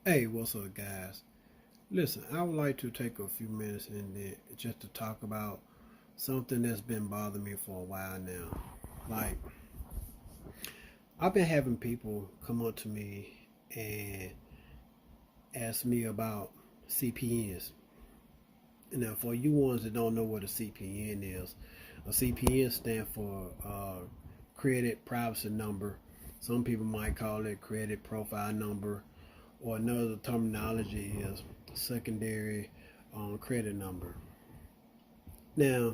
Hey, what's up, guys? Listen, I would like to take a few minutes and then just to talk about something that's been bothering me for a while now. Like, I've been having people come up to me and ask me about CPNs. Now, for you ones that don't know what a CPN is, a CPN stands for Credit Privacy Number. Some people might call it Credit Profile Number, or another terminology is secondary credit number. Now,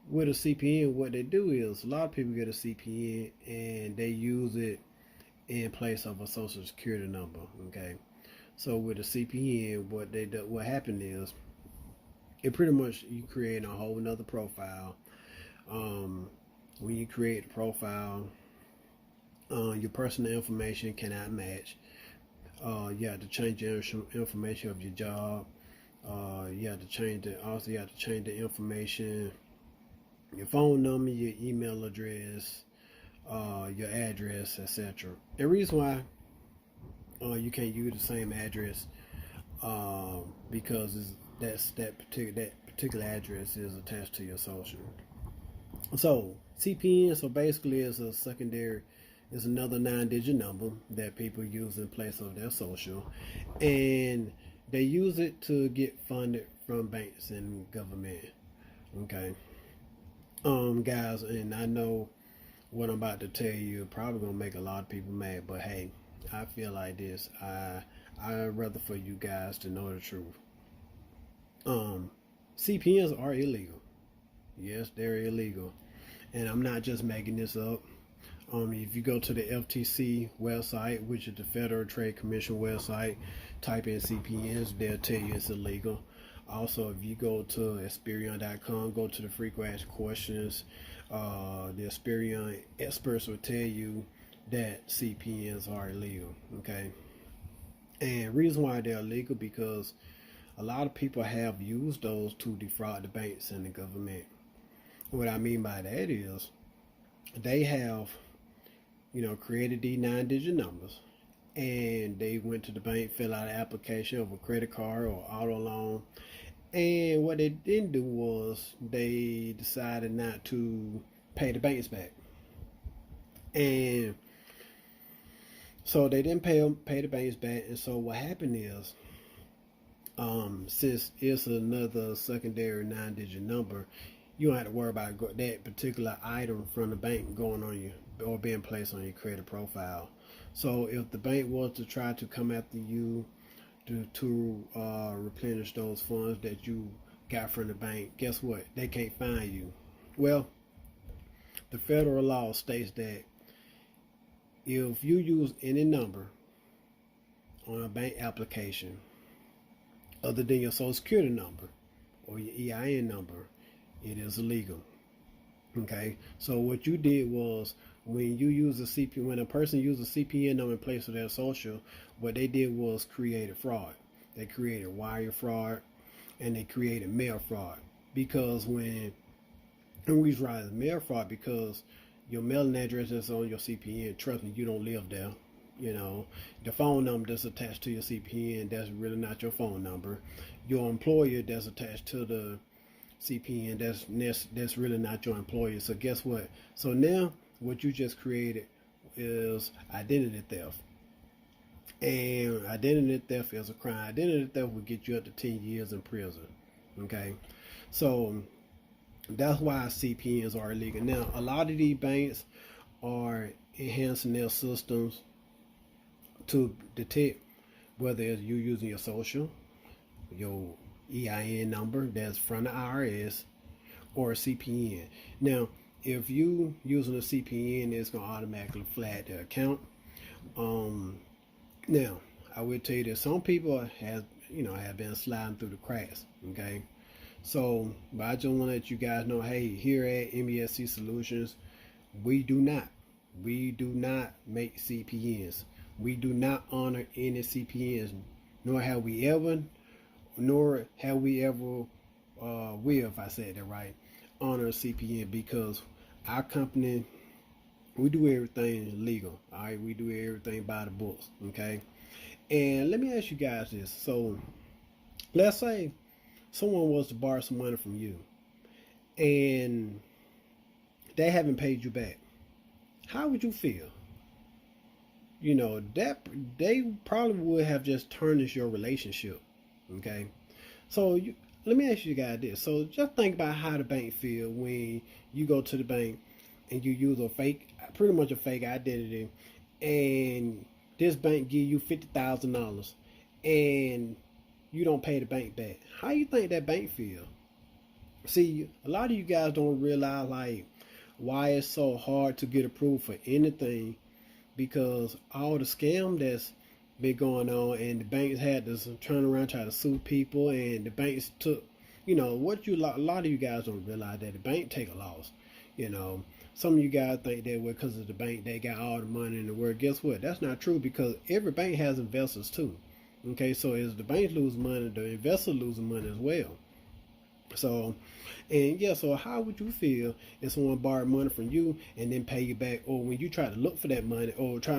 with a CPN, what they do is a lot of people get a CPN and they use it in place of a social security number. Okay, so with a CPN, what happened is it pretty much you create a whole another profile. Um, when you create a profile, your personal information cannot match. You have to change your information of your job. You have to change the also you have to change the information, your phone number, your email address, your address, etc. The reason why you can't use the same address because that particular address is attached to your social. So CPN, so basically, is a secondary, is another nine-digit number that people use in place of their social, and they use it to get funded from banks and government. Okay, guys, and I know what I'm about to tell you probably gonna make a lot of people mad, but hey, I feel like this. I'd rather for you guys to know the truth. Um, CPNs are illegal. Yes, they're illegal, and I'm not just making this up. If you go to the FTC website, which is the Federal Trade Commission website, type in CPNs, they'll tell you it's illegal. Also, if you go to Experian.com, go to the frequent asked questions, the Experian experts will tell you that CPNs are illegal. Okay, and reason why they're illegal because a lot of people have used those to defraud the banks and the government. What I mean by that is they have, created these nine-digit numbers, and they went to the bank, fill out an application of a credit card or auto loan. And what they didn't do was they decided not to pay the banks back, and so they didn't pay the banks back. And so what happened is, since it's another secondary nine-digit number, you don't have to worry about that particular item from the bank going on you or being placed on your credit profile. So if the bank was to try to come after you to replenish those funds that you got from the bank, guess what? They can't find you. Well, the federal law states that if you use any number on a bank application other than your social security number or your EIN number, it is illegal. Okay, so what you did was when you use a when a person used a CPN number in place of their social, what they did was create a fraud. They created wire fraud and they created mail fraud because and we write mail fraud because your mailing address is on your CPN. Trust me, you don't live there. The phone number that's attached to your CPN, that's really not your phone number. Your employer that's attached to the CPN, that's really not your employer. So guess what? So now what you just created is identity theft, and identity theft is a crime. Identity theft will get you up to 10 years in prison. Okay, so that's why CPNs are illegal. Now a lot of these banks are enhancing their systems to detect whether it's you using your social, your EIN number that's from the IRS, or a CPN. Now, if you using a CPN, it's gonna automatically flag the account. Um, Now, I will tell you that some people have been sliding through the cracks. Okay, so but I just want to let you guys know, hey, here at NBSC Solutions, we do not we do not make CPNs. We do not honor any CPNs, nor have we ever will, if I said that right, honor a CPN because our company, we do everything legal. All right, we do everything by the books. Okay, And let me ask you guys this. So let's say someone was to borrow some money from you and they haven't paid you back. How would you feel? That they probably would have just tarnished your relationship. Okay, so let me ask you guys this. So just think about how the bank feel when you go to the bank and you use pretty much a fake identity, and this bank give you $50,000, and you don't pay the bank back. How you think that bank feel? See, a lot of you guys don't realize like why it's so hard to get approved for anything, because all the scam that's been going on, and the banks had to turn around try to sue people, and the banks took, a lot of you guys don't realize that the bank take a loss. You know, some of you guys think that because of the bank they got all the money in the world. Guess what? That's not true, because every bank has investors too. Okay, so as the banks lose money, the investors losing money as well. So, and yeah, so how would you feel if someone borrowed money from you and then pay you back, or when you try to look for that money, when you try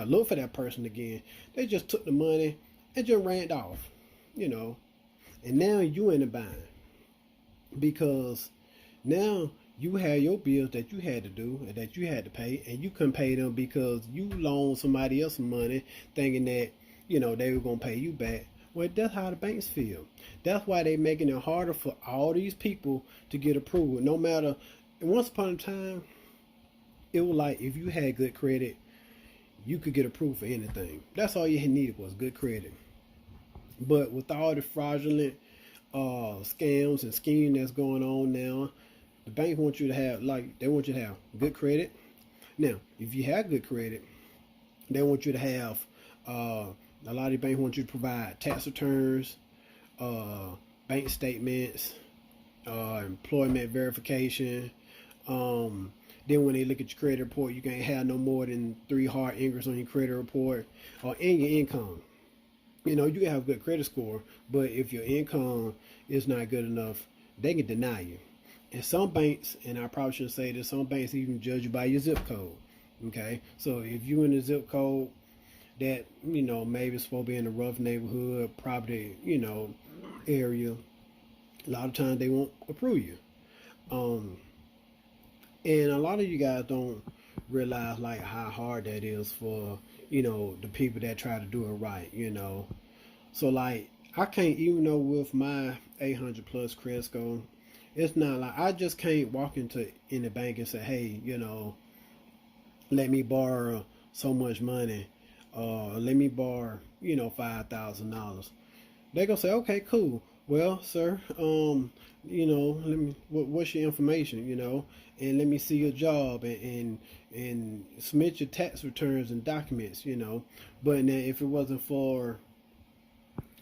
to look for that person again, they just took the money and just ran off, you know, and now you in the bind, because now you had your bills that you had to do and that you had to pay, and you couldn't pay them because you loaned somebody else some money thinking that, they were going to pay you back. Well, that's how the banks feel. That's why they're making it harder for all these people to get approval. No matter, once upon a time, it was like if you had good credit, you could get approved for anything. That's all you needed was good credit. But with all the fraudulent scams and scheming that's going on now, the bank wants you to have, they want you to have good credit. Now, if you have good credit, they want you to have, a lot of the banks want you to provide tax returns, bank statements, employment verification. Then when they look at your credit report, you can't have no more than 3 hard angles on your credit report or in your income. You can have a good credit score, but if your income is not good enough, they can deny you. And some banks, and I probably shouldn't say this, some banks even judge you by your zip code. Okay, so if you in the zip code that maybe it's supposed to be in a rough neighborhood, property, area, a lot of times they won't approve you. And a lot of you guys don't realize like how hard that is for the people that try to do it right. So like I can't, even though with my 800 plus credit score, it's not like I just can't walk in the bank and say, hey, let me borrow so much money, let me borrow $5,000. They gonna say, okay, cool. Well, sir, let me. What's your information? And let me see your job, and submit your tax returns and documents. But now if it wasn't for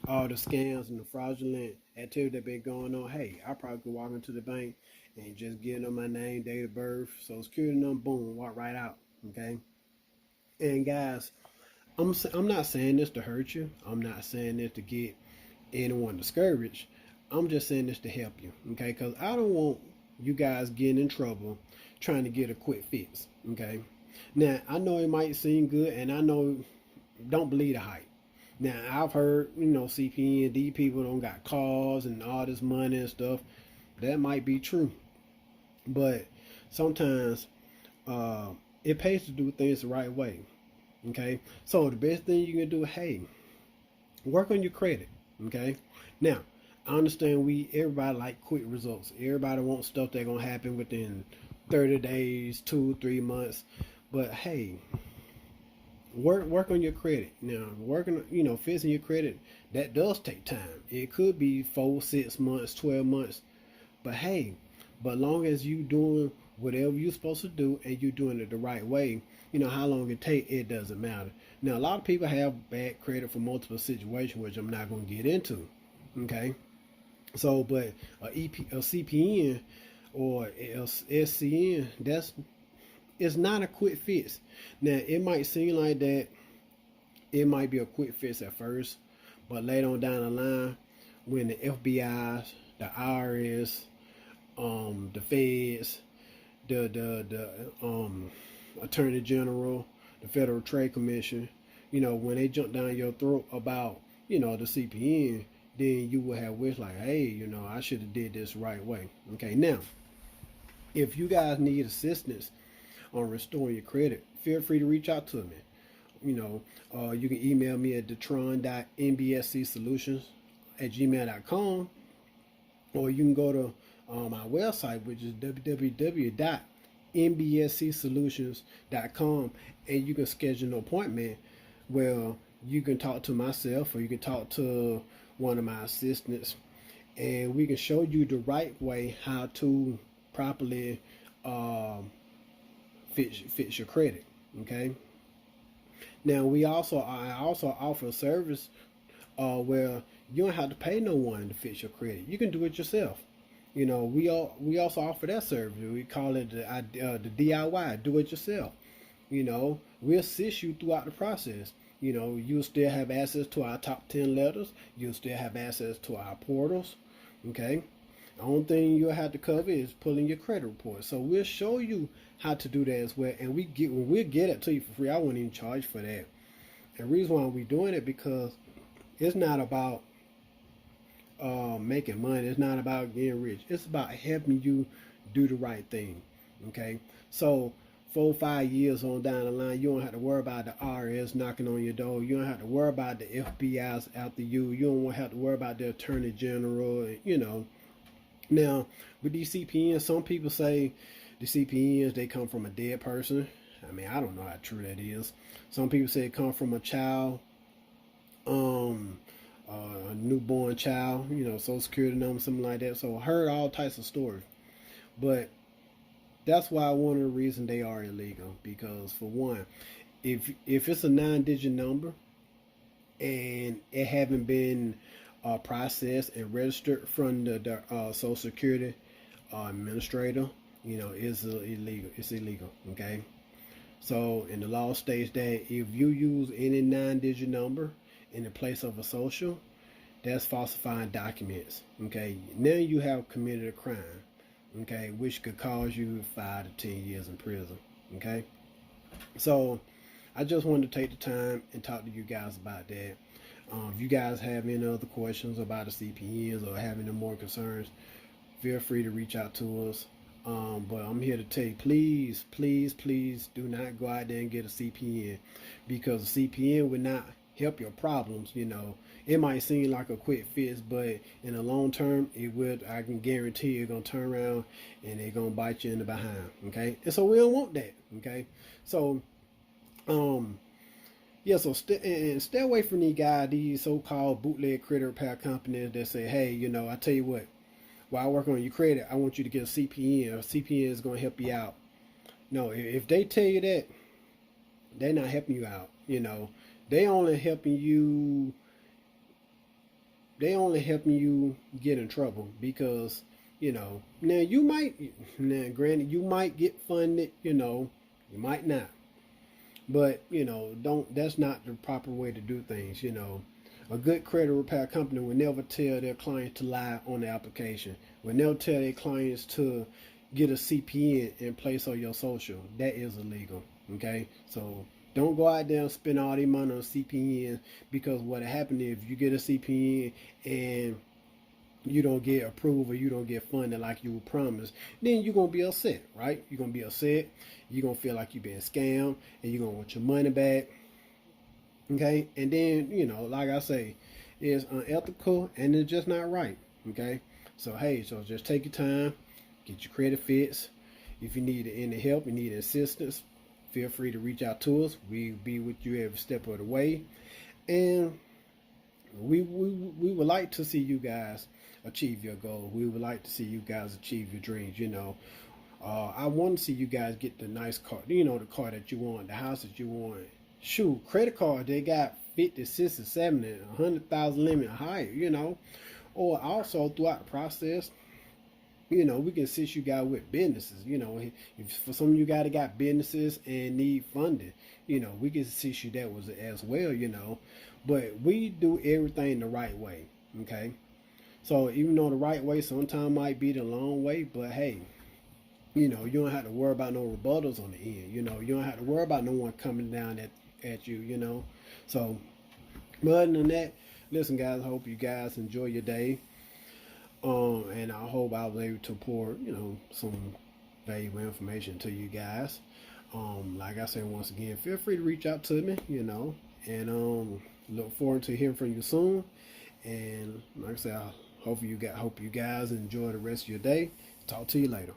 all the scams and the fraudulent activity that been going on, hey, I probably could walk into the bank and just give them my name, date of birth, social security number, boom, walk right out. Okay. And guys, I'm not saying this to hurt you. I'm not saying this to get anyone discouraged. I'm just saying this to help you, okay? Because I don't want you guys getting in trouble trying to get a quick fix, okay? Now, I know it might seem good, and I know, don't believe the hype. Now, I've heard, CPN, these people don't got cars and all this money and stuff. That might be true. But sometimes it pays to do things the right way, okay? So the best thing you can do, hey, work on your credit, okay? Now, I understand everybody like quick results. Everybody wants stuff that's gonna happen within 30 days, 2-3 months. But hey, work on your credit. Now, fixing your credit, that does take time. It could be 4, 6 months, 12 months. But hey, long as you doing whatever you're supposed to do and you're doing it the right way, how long it take, it doesn't matter. Now, a lot of people have bad credit for multiple situations, which I'm not going to get into. Okay. So, but a CPN or a SCN, it's not a quick fix. Now, it might seem like that it might be a quick fix at first, but later on down the line, when the FBI, the IRS, the feds, the Attorney General, the Federal Trade Commission, when they jump down your throat about, the CPN, then you will have wish like, hey, I should have did this right way. Okay, now, if you guys need assistance on restoring your credit, feel free to reach out to me. You can email me at detron.nbscsolutions@gmail.com, or you can go to my website, which is www.nbscsolutions.com, and you can schedule an appointment where you can talk to myself or you can talk to one of my assistants, and we can show you the right way how to properly fix your credit. Okay. Now I also offer a service where you don't have to pay no one to fix your credit. You can do it yourself. We also offer that service. We call it the DIY, do it yourself. We assist you throughout the process. You'll still have access to our top 10 letters. You'll still have access to our portals. Okay. The only thing you'll have to cover is pulling your credit report. So we'll show you how to do that as well, and we'll get it to you for free. I won't even charge for that. And the reason why we're doing it, because it's not about making money. It's not about getting rich. It's about helping you do the right thing. Okay, so 4 or 5 years on down the line, you don't have to worry about the IRS knocking on your door. You don't have to worry about the FBI's after you. You don't have to worry about the Attorney General. Now, with these CPNs, some people say the CPNs, they come from a dead person. I mean, I don't know how true that is. Some people say it come from a child, a newborn child, Social Security number, something like that. So I heard all types of stories. But that's why one of the reasons they are illegal. Because for one, if it's a 9-digit number and it haven't been processed and registered from the Social Security administrator, it's illegal. It's illegal. Okay. So, in the law states that if you use any 9-digit number in the place of a social, that's falsifying documents. Okay. Now you have committed a crime. Okay, which could cause you 5 to 10 years in prison. Okay. So, I just wanted to take the time and talk to you guys about that. If you guys have any other questions about the CPNs or have any more concerns, feel free to reach out to us. But I'm here to tell you, please, please, please do not go out there and get a CPN, because a CPN would not help your problems. It might seem like a quick fix, but in the long term, it would. I can guarantee you're going to turn around and they're going to bite you in the behind. Okay. And so we don't want that. Okay. So, yeah, so stay away from these guys, these so-called bootleg credit repair companies that say, hey, I tell you what, while I work on your credit, I want you to get a CPN. A CPN is going to help you out. No, if they tell you that, they're not helping you out. They only helping you get in trouble, because now granted, you might get funded, you might not. But, that's not the proper way to do things. A good credit repair company will never tell their clients to lie on the application. Will never tell their clients to get a CPN in place of your social. That is illegal. Okay? So don't go out there and spend all the money on CPN, because what happened if you get a CPN and you don't get approved or you don't get funded like you were promised, then you're going to be upset, right? You're going to be upset. You're going to feel like you're being scammed, and you're going to want your money back. Okay? And then, like I say, it's unethical and it's just not right. Okay? So, hey, just take your time, get your credit fixed. If you need any help, you need assistance, feel free to reach out to us. We'll be with you every step of the way. And we would like to see you guys achieve your goal. We would like to see you guys achieve your dreams. I want to see you guys get the nice car, the car that you want, the house that you want. Shoot, credit card, they got 50, 60, 70, 100,000 limit higher, Or also throughout the process, we can assist you guys with businesses. If for some of you guys that got businesses and need funding, we can assist you that was as well, But we do everything the right way. Okay. So even though the right way sometimes might be the long way, but hey, You know, you don't have to worry about no rebuttals on the end. You know, you don't have to worry about no one coming down at you, you know. So, but other than that, listen, guys, I hope you guys enjoy your day. And I hope I was able to pour, you know, some valuable information to you guys. Like I said, once again, feel free to reach out to me, you know, and look forward to hearing from you soon. And like I said, hope you guys enjoy the rest of your day. Talk to you later.